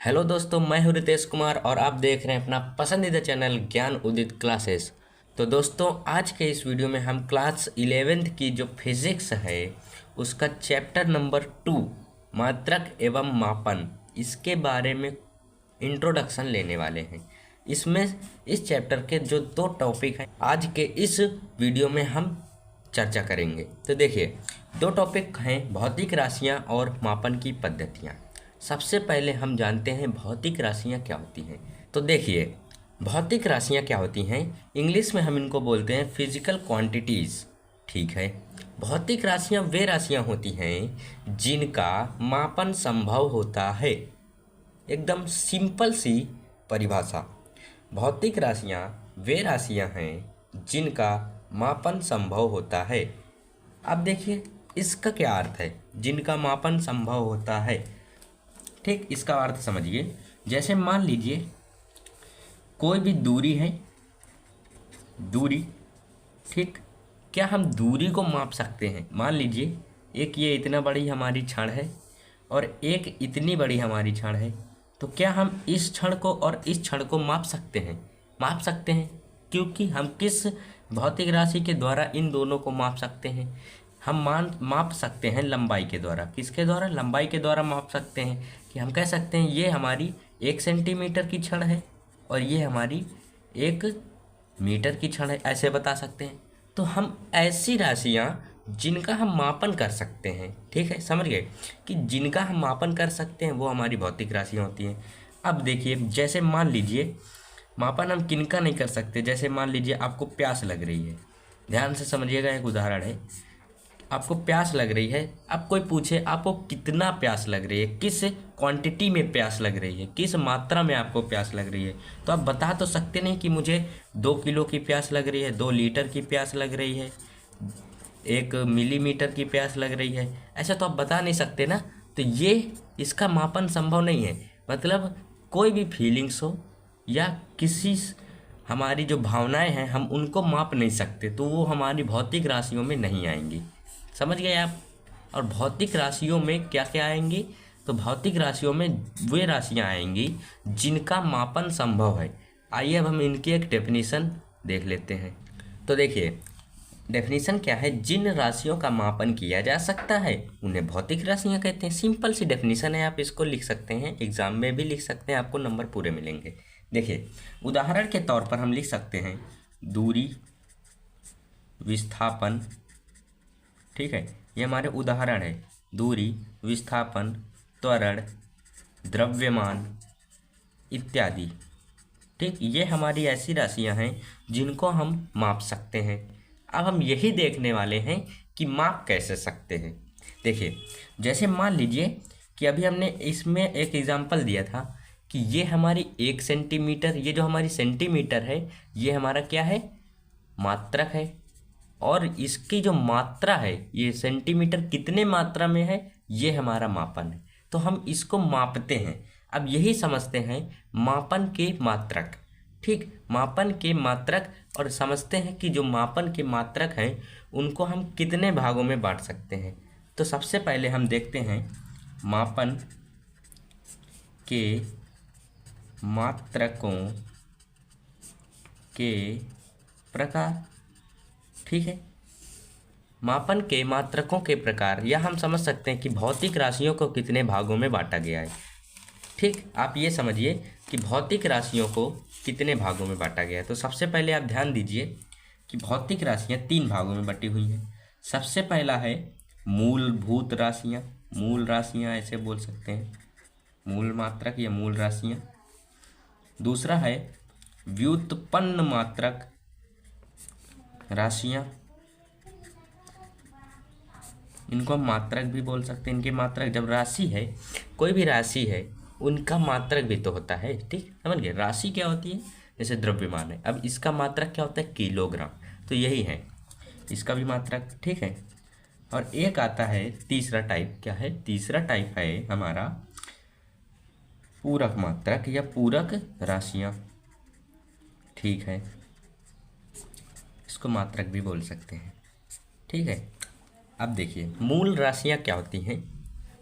Hello दोस्तों, मैं हूं रितेश कुमार और आप देख रहे हैं अपना पसंदीदा चैनल ज्ञान उदित क्लासेस। तो दोस्तों, आज के इस वीडियो में हम क्लास 11th की जो फिजिक्स है उसका चैप्टर नंबर 2 मात्रक एवं मापन, इसके बारे में इंट्रोडक्शन लेने वाले हैं। इसमें इस चैप्टर के जो दो टॉपिक हैं आज के इस वीडियो में हम चर्चा करेंगे। तो देखिए, दो टॉपिक हैं भौतिक राशियां और मापन की पद्धतियां। सबसे पहले हम जानते हैं भौतिक राशियां क्या होती हैं। तो देखिए, भौतिक राशियां क्या होती हैं, इंग्लिश में हम इनको बोलते हैं फिजिकल क्वांटिटीज़। ठीक है। भौतिक राशियां वे राशियां होती हैं जिनका मापन संभव होता है। एकदम सिंपल सी परिभाषा, भौतिक राशियां वे राशियां हैं जिनका मापन संभव होता है। अब देखिए, इसका क्या अर्थ है, जिनका मापन संभव होता है। ठीक, इसका अर्थ समझिए। जैसे मान लीजिए कोई भी दूरी है, दूरी, ठीक, क्या हम दूरी को माप सकते हैं? मान लीजिए एक ये इतना बड़ी हमारी क्षण है और एक इतनी बड़ी हमारी क्षण है, तो क्या हम इस क्षण को और इस क्षण को माप सकते हैं? माप सकते हैं, क्योंकि हम किस भौतिक राशि के द्वारा इन दोनों को माप सकते हैं? हम माप सकते हैं लंबाई के द्वारा। किसके द्वारा? लंबाई के द्वारा माप सकते हैं। कि हम कह सकते हैं ये हमारी 1 सेंटीमीटर की क्षण है और ये हमारी 1 मीटर की क्षण है, ऐसे बता सकते हैं। तो हम ऐसी राशियां जिनका हम मापन कर सकते हैं, ठीक है, समझ गए, कि जिनका हम मापन कर सकते हैं वो हमारी भौतिक राशियां होती हैं। अब देखिए, जैसे मान लीजिए मापन हम किनका नहीं कर सकते। जैसे मान लीजिए आपको प्यास लग रही है, ध्यान से समझिएगा, एक उदाहरण है। आपको प्यास लग रही है, अब कोई पूछे आपको कितना प्यास लग रही है, किस क्वांटिटी में प्यास लग रही है, किस मात्रा में आपको प्यास लग रही है, तो आप बता तो सकते नहीं कि मुझे 2 किलो की प्यास लग रही है, 2 लीटर की प्यास लग रही है, 1 मिलीमीटर की प्यास लग रही है, ऐसा तो आप बता नहीं सकते ना। तो ये इसका मापन संभव नहीं है। मतलब कोई भी फीलिंग्स हो या किसी हमारी जो भावनाएं हैं हम उनको माप नहीं सकते, तो वो हमारी भौतिक राशियों में नहीं आएंगी। समझ गए आप? और भौतिक राशियों में क्या क्या आएंगी? तो भौतिक राशियों में वे राशियां आएंगी जिनका मापन संभव है। आइए अब हम इनकी एक डेफिनेशन देख लेते हैं। तो देखिए, डेफिनेशन क्या है, जिन राशियों का मापन किया जा सकता है उन्हें भौतिक राशियां कहते हैं। सिंपल सी डेफिनेशन है, आप इसको लिख सकते हैं, एग्जाम में भी लिख सकते हैं, आपको नंबर पूरे मिलेंगे। देखिए, उदाहरण के तौर पर हम लिख सकते हैं दूरी, विस्थापन, ठीक है, ये हमारे उदाहरण है। दूरी, विस्थापन, त्वरण, द्रव्यमान इत्यादि। ठीक, ये हमारी ऐसी राशियां हैं जिनको हम माप सकते हैं। अब हम यही देखने वाले हैं कि माप कैसे सकते हैं। देखिए, जैसे मान लीजिए कि अभी हमने इसमें एक एग्जांपल दिया था कि ये हमारी 1 सेंटीमीटर, ये जो हमारी सेंटीमीटर है ये हमारा क्या है? मात्रक है। और इसकी जो मात्रा है, ये सेंटीमीटर कितने मात्रा में है, ये हमारा मापन है। तो हम इसको मापते हैं। अब यही समझते हैं मापन के मात्रक। ठीक, मापन के मात्रक, और समझते हैं कि जो मापन के मात्रक हैं उनको हम कितने भागों में बांट सकते हैं। तो सबसे पहले हम देखते हैं मापन के मात्रकों के प्रकार। ठीक है, मापन के मात्रकों के प्रकार, या हम समझ सकते हैं कि भौतिक राशियों को कितने भागों में बांटा गया है। ठीक, आप ये समझिए कि भौतिक राशियों को कितने भागों में बांटा गया है। तो सबसे पहले आप ध्यान दीजिए कि भौतिक राशियां 3 भागों में बटी हुई हैं। सबसे पहला है मूलभूत राशियां, मूल राशियां ऐसे बोल सकते हैं, मूल मात्रक या मूल राशियां। दूसरा है व्युत्पन्न मात्रक राशियां, इनको हम मात्रक भी बोल सकते हैं। इनके मात्रक, जब राशि है, कोई भी राशि है, उनका मात्रक भी तो होता है। ठीक, समझ गए? राशि क्या होती है? जैसे द्रव्यमान है, अब इसका मात्रक क्या होता है? किलोग्राम। तो यही है इसका भी मात्रक। ठीक है, और एक आता है तीसरा टाइप। क्या है? तीसरा टाइप है हमारा पूरक मात्रक या पूरक राशियां। ठीक है, इसको मात्रक भी बोल सकते हैं। ठीक है, अब देखिए मूल राशियां क्या होती हैं।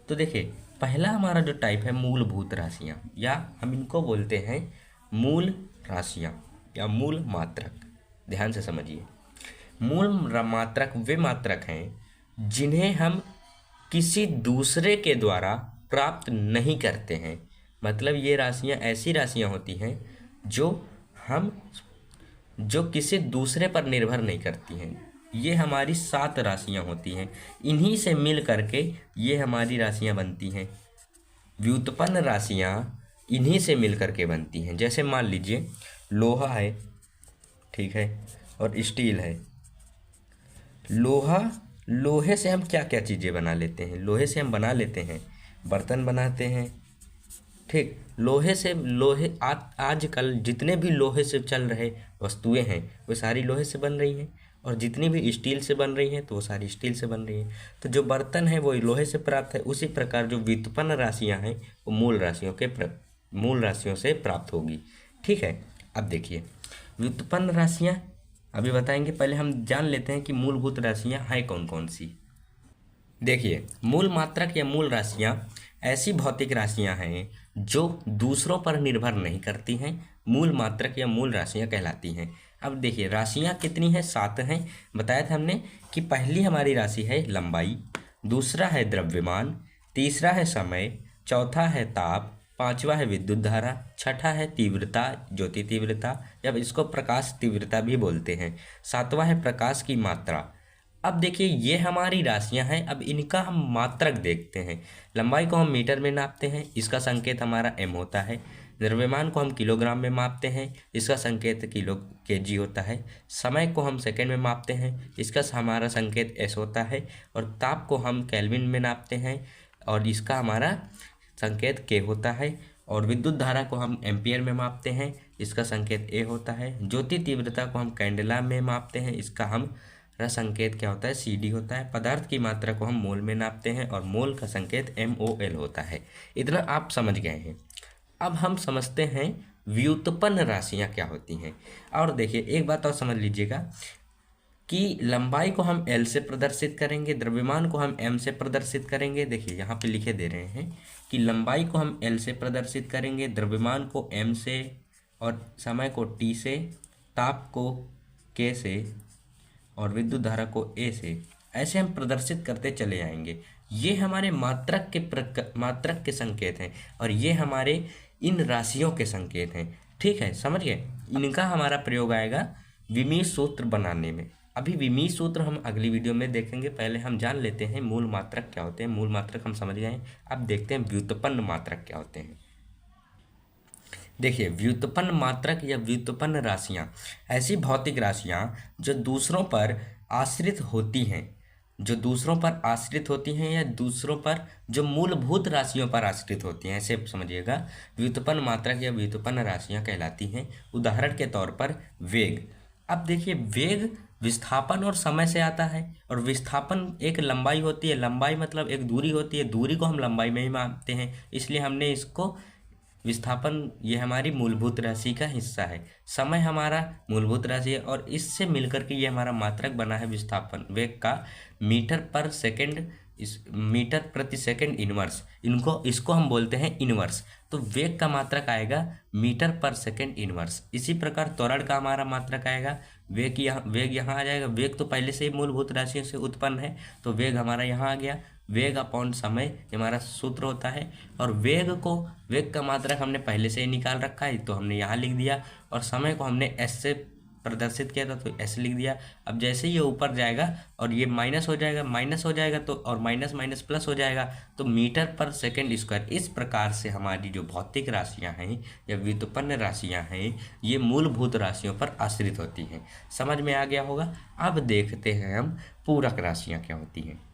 तो देखिए, पहला हमारा जो टाइप है मूलभूत राशियाँ, या हम इनको बोलते हैं मूल राशियाँ या मूल मात्रक। ध्यान से समझिए, मात्रक वे मात्रक हैं जिन्हें हम किसी दूसरे के द्वारा प्राप्त नहीं करते हैं। मतलब ये राशियाँ ऐसी राशियाँ होती हैं जो किसी दूसरे पर निर्भर नहीं करती हैं। ये हमारी 7 राशियाँ होती हैं, इन्हीं से मिल करके ये हमारी राशियाँ बनती हैं। व्युत्पन्न राशियाँ इन्हीं से मिल करके बनती हैं। जैसे मान लीजिए लोहा है, ठीक है, और स्टील है। लोहे से हम क्या क्या चीज़ें बना लेते हैं? लोहे से हम बना लेते हैं बर्तन बनाते हैं, ठीक। लोहे आजकल जितने भी लोहे से चल रहे वस्तुएं हैं वो सारी लोहे से बन रही हैं, और जितनी भी स्टील से बन रही हैं तो वो सारी स्टील से बन रही हैं। तो जो बर्तन है वो लोहे से प्राप्त है। उसी प्रकार जो व्युत्पन्न राशियां हैं वो मूल राशियों से प्राप्त होगी, ठीक है। अब देखिए व्युत्पन्न राशियां अभी बताएंगे, पहले हम जान लेते हैं कि मूलभूत राशियां हैं कौन कौन सी। देखिए मूल मात्रक या मूल राशियां ऐसी भौतिक राशियां हैं जो दूसरों पर निर्भर नहीं करती हैं, मूल मात्रक या मूल राशियां कहलाती हैं। अब देखिए राशियां कितनी हैं? 7 हैं। बताया था हमने कि पहली हमारी राशि है लंबाई, दूसरा है द्रव्यमान, तीसरा है समय, चौथा है ताप, पांचवा है विद्युत धारा, छठा है तीव्रता, ज्योति तीव्रता, जब इसको प्रकाश तीव्रता भी बोलते हैं, सातवां है प्रकाश की मात्रा। अब देखिए ये हमारी राशियां हैं। अब इनका हम मात्रक देखते हैं। लंबाई को हम मीटर में नापते हैं, इसका संकेत हमारा m होता है। द्रव्यमान को हम किलोग्राम में मापते हैं, इसका संकेत kg होता है। समय को हम सेकंड में मापते हैं, इसका हमारा संकेत s होता है। और ताप को हम केल्विन में नापते हैं और इसका हमारा संकेत k होता है। और विद्युत धारा को हम एम्पियर में मापते हैं, इसका संकेत a होता है। ज्योति तीव्रता को हम कैंडेला में मापते हैं, इसका हमारा संकेत क्या होता है? CD होता है। पदार्थ की मात्रा को हम मोल में नापते हैं और मोल का संकेत MOL होता है। इतना आप समझ गए हैं। अब हम समझते हैं व्युत्पन्न राशियां क्या होती हैं। और देखिए एक बात और समझ लीजिएगा कि लंबाई को हम L से प्रदर्शित करेंगे, द्रव्यमान को हम M से प्रदर्शित करेंगे। देखिए यहाँ पे लिखे दे रहे हैं कि लंबाई को हम L से प्रदर्शित करेंगे, द्रव्यमान को M से, और समय को T से, ताप को K से, और विद्युत धारा को A से। ऐसे हम प्रदर्शित करते चले जाएंगे। ये हमारे मात्रक के संकेत हैं और ये हमारे इन राशियों के संकेत हैं, ठीक है, समझ गए। इनका हमारा प्रयोग आएगा विमीय सूत्र बनाने में। अभी विमीय सूत्र हम अगली वीडियो में देखेंगे। पहले हम जान लेते हैं मूल मात्रक क्या होते हैं। मूल मात्रक हम समझ गए। अब देखते हैं व्युत्पन्न मात्रक क्या होते हैं। देखिए व्युत्पन्न मात्रक या व्युत्पन्न राशियाँ ऐसी भौतिक राशियाँ जो दूसरों पर आश्रित होती हैं, या दूसरों पर जो मूलभूत राशियों पर आश्रित होती हैं, ऐसे समझिएगा। व्युत्पन्न मात्रक या व्युत्पन्न राशियाँ कहलाती हैं। उदाहरण के तौर पर वेग। अब देखिए वेग विस्थापन और समय से आता है, और विस्थापन एक लंबाई होती है, लंबाई मतलब एक दूरी होती है, दूरी को हम लंबाई में ही मापते हैं, इसलिए हमने इसको विस्थापन, ये हमारी मूलभूत राशि का हिस्सा है। समय हमारा मूलभूत राशि है और इससे मिलकर के ये हमारा मात्रक बना है विस्थापन वेग का, मीटर प्रति सेकंड इनवर्स। इसको हम बोलते हैं इनवर्स। तो वेग का मात्रक आएगा मीटर पर सेकंड इनवर्स। इसी प्रकार त्वरण का हमारा मात्रक आएगा वेग यहाँ आ जाएगा। वेग तो पहले से ही मूलभूत राशियों से उत्पन्न है, तो वेग हमारा यहाँ आ गया। वेग अपॉन समय ये हमारा सूत्र होता है। और वेग का मात्रक हमने पहले से ही निकाल रखा है, तो हमने यहाँ लिख दिया। और समय को हमने s से प्रदर्शित किया था, तो s लिख दिया। अब जैसे ये ऊपर जाएगा और ये माइनस हो जाएगा तो, और माइनस माइनस प्लस हो जाएगा, तो मीटर पर सेकंड स्क्वायर। इस प्रकार से हमारी जो भौतिक राशियाँ हैं या व्युत्पन्न राशियाँ हैं ये मूलभूत राशियों पर आश्रित होती हैं। समझ में आ गया होगा। अब देखते हैं हम पूरक राशियाँ क्या होती हैं।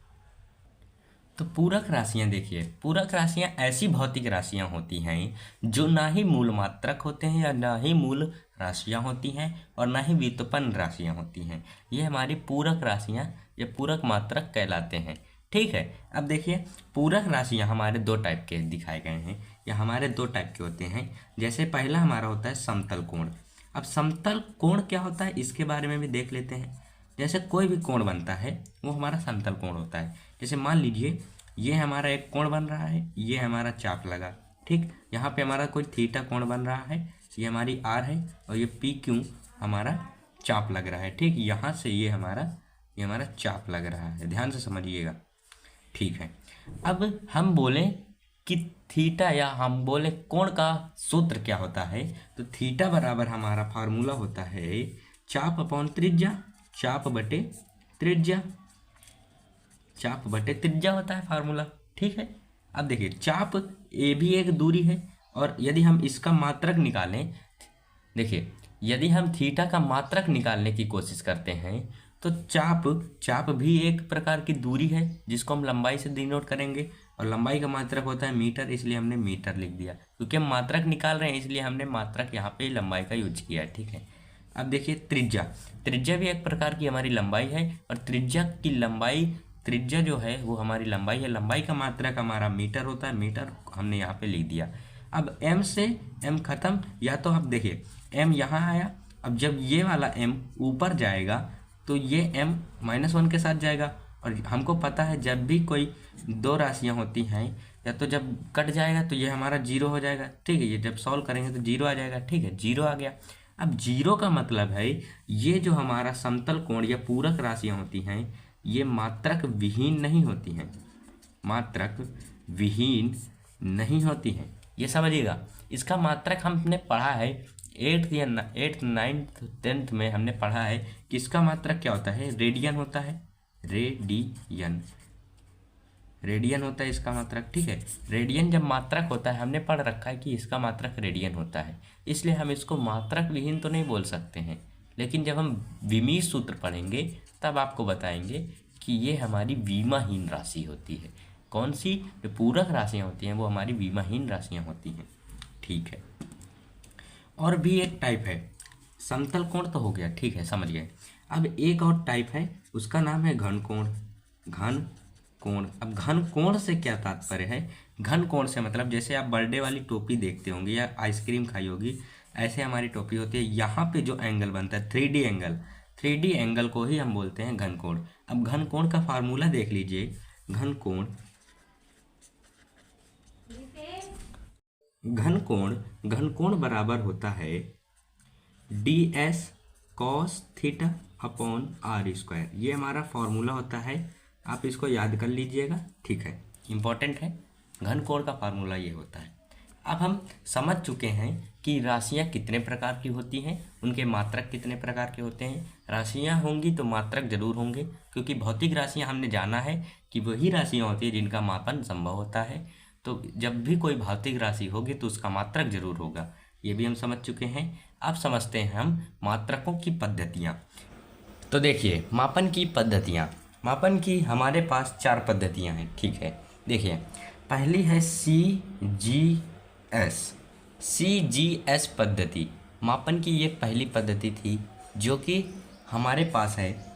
तो पूरक राशियाँ देखिए, पूरक राशियाँ ऐसी भौतिक राशियाँ होती हैं जो ना ही मूल मात्रक होते हैं या ना ही मूल राशियाँ होती हैं और ना ही व्युत्पन्न राशियाँ होती हैं। ये हमारी पूरक राशियाँ या पूरक मात्रक कहलाते हैं, ठीक है। अब देखिए पूरक राशियाँ हमारे 2 टाइप के दिखाए गए हैं, या हमारे 2 टाइप के होते हैं। जैसे पहला हमारा होता है समतल कोण। अब समतल कोण क्या होता है इसके बारे में भी देख लेते हैं। जैसे कोई भी कोण बनता है वो हमारा समतल कोण होता है। जैसे मान लीजिए ये हमारा एक कोण बन रहा है, ये हमारा चाप लगा, ठीक। यहाँ पे हमारा कोई थीटा कोण बन रहा है, ये हमारी आर है, और ये पी क्यू हमारा चाप लग रहा है, ठीक। यहाँ से ये हमारा चाप लग रहा है, ध्यान से समझिएगा, ठीक है। अब हम बोले कि थीटा या हम बोले कोण का सूत्र क्या होता है, तो थीटा बराबर हमारा फार्मूला होता है चाप अपॉन त्रिज्या, चाप बटे त्रिज्या, चाप बटे त्रिज्या होता है फार्मूला, ठीक है। अब देखिए चाप ए भी एक दूरी है, और यदि हम इसका मात्रक निकालें, देखिए यदि हम थीटा का मात्रक निकालने की कोशिश करते हैं तो चाप भी एक प्रकार की दूरी है जिसको हम लंबाई से डिनोट करेंगे, और लंबाई का मात्रक होता है मीटर, इसलिए हमने मीटर लिख दिया, क्योंकि हम मात्रक निकाल रहे हैं इसलिए हमने मात्रक यहाँ पे लंबाई का यूज किया है, ठीक है। अब देखिए त्रिज्या भी एक प्रकार की हमारी लंबाई है, और त्रिज्या जो है वो हमारी लंबाई है, लंबाई का मात्रक हमारा मीटर होता है, मीटर हमने यहाँ पे लिख दिया। अब m से m खत्म, या तो आप देखिए m यहाँ आया, अब जब ये वाला m ऊपर जाएगा तो ये m -1 के साथ जाएगा, और हमको पता है जब भी कोई दो राशियाँ होती हैं या तो जब कट जाएगा तो ये हमारा जीरो हो जाएगा, ठीक है। ये जब सॉल्व करेंगे तो जीरो आ जाएगा, ठीक है, जीरो आ गया। अब जीरो का मतलब है ये जो हमारा समतल कोण या पूरक राशियाँ होती हैं ये मात्रक विहीन नहीं होती हैं, मात्रक विहीन नहीं होती हैं, ये समझिएगा। इसका मात्रक हमने पढ़ा है 8th 9th 10th में हमने पढ़ा है कि इसका मात्रक क्या होता है, रेडियन होता है, रेडियन होता है इसका मात्रक, ठीक है। रेडियन जब मात्रक होता है हमने पढ़ रखा है कि इसका मात्रक रेडियन होता है, इसलिए हम इसको मात्रक विहीन तो नहीं बोल सकते हैं, लेकिन जब हम विमीय सूत्र पढ़ेंगे तब आपको बताएंगे कि ये हमारी विमाहीन राशि होती है। कौन सी? जो पूरक राशियाँ होती हैं वो हमारी विमाहीन राशियाँ होती हैं, ठीक है। और भी एक टाइप है, समतल कोण तो हो गया, ठीक है, समझ गए। अब एक और टाइप है, उसका नाम है घन कोण। घन कोण, अब घन कोण से क्या तात्पर्य है? घन कोण से मतलब जैसे आप बर्थडे वाली टोपी देखते होंगे या आइसक्रीम खाई होगी, ऐसे हमारी टोपी होती है, यहाँ पे जो एंगल बनता है 3D एंगल, 3D एंगल को ही हम बोलते हैं घन कोण। अब घन कोण का फार्मूला देख लीजिए, घन कोण बराबर होता है ds cos theta upon r square, ये हमारा फॉर्मूला होता है, आप इसको याद कर लीजिएगा, ठीक है, इंपॉर्टेंट है। घन कोण का फार्मूला ये होता है। अब हम समझ चुके हैं कि राशियाँ कितने प्रकार की होती हैं, उनके मात्रक कितने प्रकार के होते हैं। राशियाँ होंगी तो मात्रक जरूर होंगे, क्योंकि भौतिक राशियाँ हमने जाना है कि वही राशियाँ होती हैं जिनका मापन संभव होता है, तो जब भी कोई भौतिक राशि होगी तो उसका मात्रक जरूर होगा, ये भी हम समझ चुके हैं। अब समझते हैं हम मात्रकों की पद्धतियाँ। तो देखिए मापन की पद्धतियाँ, मापन की हमारे पास 4 पद्धतियाँ हैं, ठीक है। देखिए पहली है CGS पद्धति। मापन की ये पहली पद्धति थी जो कि हमारे पास है,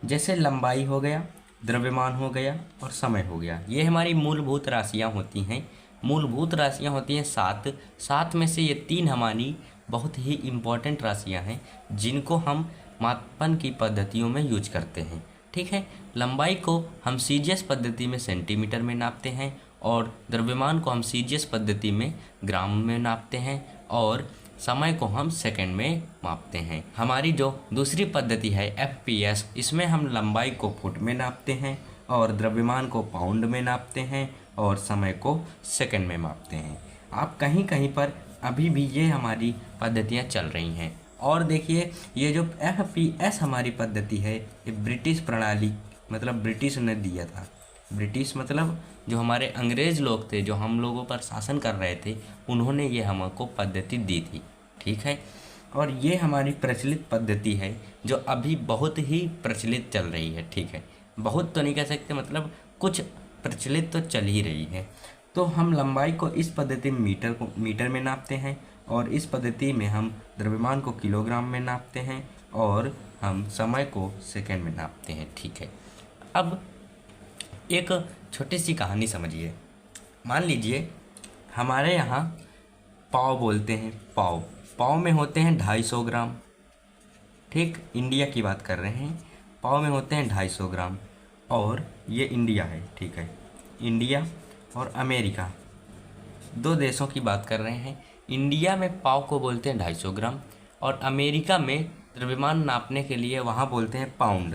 जैसे लंबाई हो गया, द्रव्यमान हो गया और समय हो गया, ये हमारी मूलभूत राशियाँ होती हैं। मूलभूत राशियाँ होती हैं 7 में से ये 3 हमारी बहुत ही इम्पॉर्टेंट राशियाँ हैं जिनको हम मापन की पद्धतियों में यूज करते हैं, ठीक है। लंबाई को हम CGS पद्धति में सेंटीमीटर में नापते हैं, और द्रव्यमान को हम CGS पद्धति में ग्राम में नापते हैं, और समय को हम सेकंड में मापते हैं। हमारी जो दूसरी पद्धति है FPS, इसमें हम लंबाई को फुट में नापते हैं, और द्रव्यमान को पाउंड में नापते हैं, और समय को सेकंड में मापते हैं। आप कहीं कहीं पर अभी भी ये हमारी पद्धतियाँ चल रही हैं। और देखिए ये जो FPS हमारी पद्धति है, ये ब्रिटिश प्रणाली, मतलब ब्रिटिश ने दिया था। ब्रिटिश मतलब जो हमारे अंग्रेज़ लोग थे जो हम लोगों पर शासन कर रहे थे, उन्होंने ये हमको पद्धति दी थी, ठीक है। और ये हमारी प्रचलित पद्धति है जो अभी बहुत ही प्रचलित चल रही है, ठीक है। बहुत तो नहीं कह सकते, मतलब कुछ प्रचलित तो चल ही रही है। तो हम लंबाई को इस पद्धति में मीटर में नापते हैं, और इस पद्धति में हम द्रव्यमान को किलोग्राम में नापते हैं, और हम समय को सेकंड में नापते हैं, ठीक है। अब एक छोटी सी कहानी समझिए। मान लीजिए हमारे यहाँ पाव बोलते हैं, पाव में होते हैं 250 ग्राम, ठीक, इंडिया की बात कर रहे हैं। पाव में होते हैं 250 ग्राम, और ये इंडिया है, ठीक है। इंडिया और अमेरिका, दो देशों की बात कर रहे हैं। इंडिया में पाव को बोलते हैं 250 ग्राम और अमेरिका में द्रव्यमान नापने के लिए वहाँ बोलते हैं पाउंड,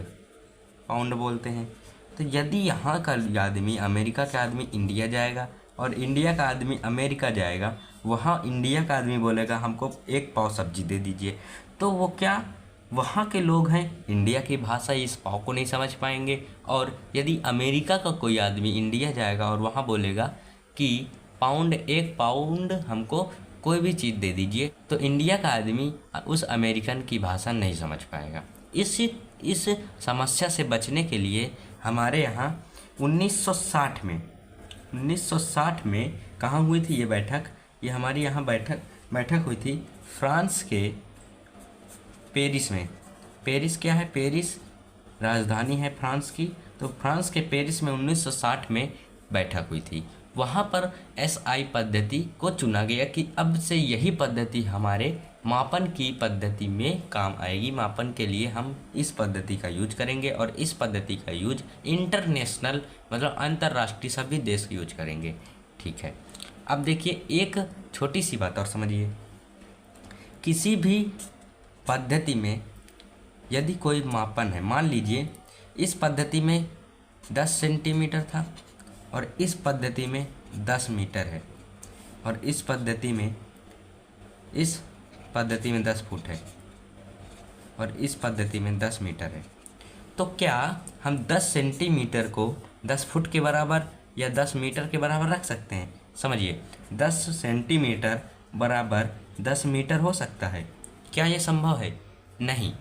पाउंड बोलते हैं। तो यदि यहाँ का आदमी, अमेरिका का आदमी इंडिया जाएगा और इंडिया का आदमी अमेरिका जाएगा, वहाँ इंडिया का आदमी बोलेगा हमको 1 पाव सब्जी दे दीजिए, तो वो क्या, वहाँ के लोग हैं, इंडिया की भाषा इस पाव को नहीं समझ पाएंगे। और यदि अमेरिका का कोई आदमी इंडिया जाएगा और वहाँ बोलेगा कि पाउंड, 1 पाउंड हमको कोई भी चीज़ दे दीजिए, तो इंडिया का आदमी उस अमेरिकन की भाषा नहीं समझ पाएगा। इस समस्या से बचने के लिए हमारे यहाँ 1960 में कहाँ हुई थी ये बैठक, ये हमारी यहाँ बैठक हुई थी फ्रांस के पेरिस में। पेरिस क्या है, पेरिस राजधानी है फ्रांस की। तो फ्रांस के पेरिस में 1960 में बैठक हुई थी। वहाँ पर SI पद्धति को चुना गया कि अब से यही पद्धति हमारे मापन की पद्धति में काम आएगी। मापन के लिए हम इस पद्धति का यूज करेंगे और इस पद्धति का यूज इंटरनेशनल, मतलब अंतर्राष्ट्रीय सभी देश यूज करेंगे। ठीक है, अब देखिए एक छोटी सी बात और समझिए। किसी भी पद्धति में यदि कोई मापन है, मान लीजिए इस पद्धति में 10 सेंटीमीटर था और इस पद्धति में 10 मीटर है और इस पद्धति में 10 फुट है और इस पद्धति में 10 मीटर है, तो क्या हम 10 सेंटीमीटर को 10 फुट के बराबर या 10 मीटर के बराबर रख सकते हैं? समझिए, 10 सेंटीमीटर बराबर 10 मीटर हो सकता है? क्या ये संभव है? नहीं,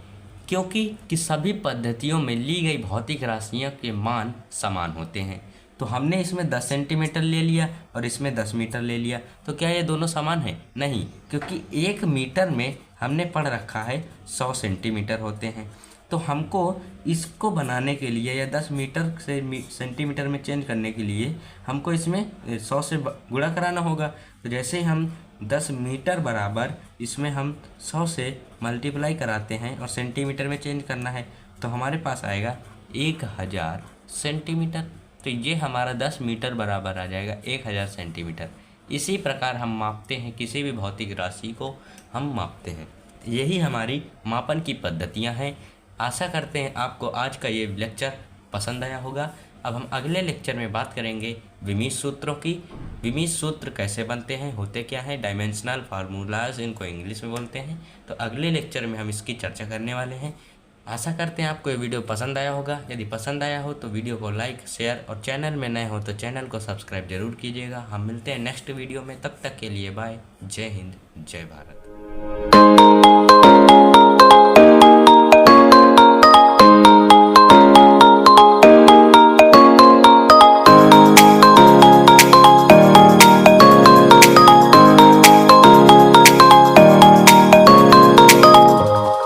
क्योंकि सभी पद्धतियों में ली गई भौतिक राशियों के मान समान होते हैं। तो हमने इसमें 10 सेंटीमीटर ले लिया और इसमें 10 मीटर ले लिया, तो क्या ये दोनों समान है? नहीं, क्योंकि 1 मीटर में हमने पढ़ रखा है 100 सेंटीमीटर होते हैं। तो हमको इसको बनाने के लिए या 10 मीटर से सेंटीमीटर में चेंज करने के लिए हमको इसमें 100 से गुणा कराना होगा। तो जैसे ही हम 10 मीटर बराबर इसमें हम 100 से मल्टीप्लाई कराते हैं और सेंटीमीटर में चेंज करना है, तो हमारे पास आएगा 1000 सेंटीमीटर। तो ये हमारा 10 मीटर बराबर आ जाएगा 1000 सेंटीमीटर। इसी प्रकार हम मापते हैं, किसी भी भौतिक राशि को हम मापते हैं। यही हमारी मापन की पद्धतियाँ हैं। आशा करते हैं आपको आज का ये लेक्चर पसंद आया होगा। अब हम अगले लेक्चर में बात करेंगे विमीश सूत्रों की। विमीश सूत्र कैसे बनते हैं, होते क्या हैं, डायमेंशनल फार्मूलाज इनको इंग्लिश में बोलते हैं। तो अगले लेक्चर में हम इसकी चर्चा करने वाले हैं। आशा करते हैं आपको ये वीडियो पसंद आया होगा। यदि पसंद आया हो तो वीडियो को लाइक, शेयर और चैनल में नए हो तो चैनल को सब्सक्राइब जरूर कीजिएगा। हम मिलते हैं नेक्स्ट वीडियो में, तब तक के लिए बाय। जय हिंद, जय भारत।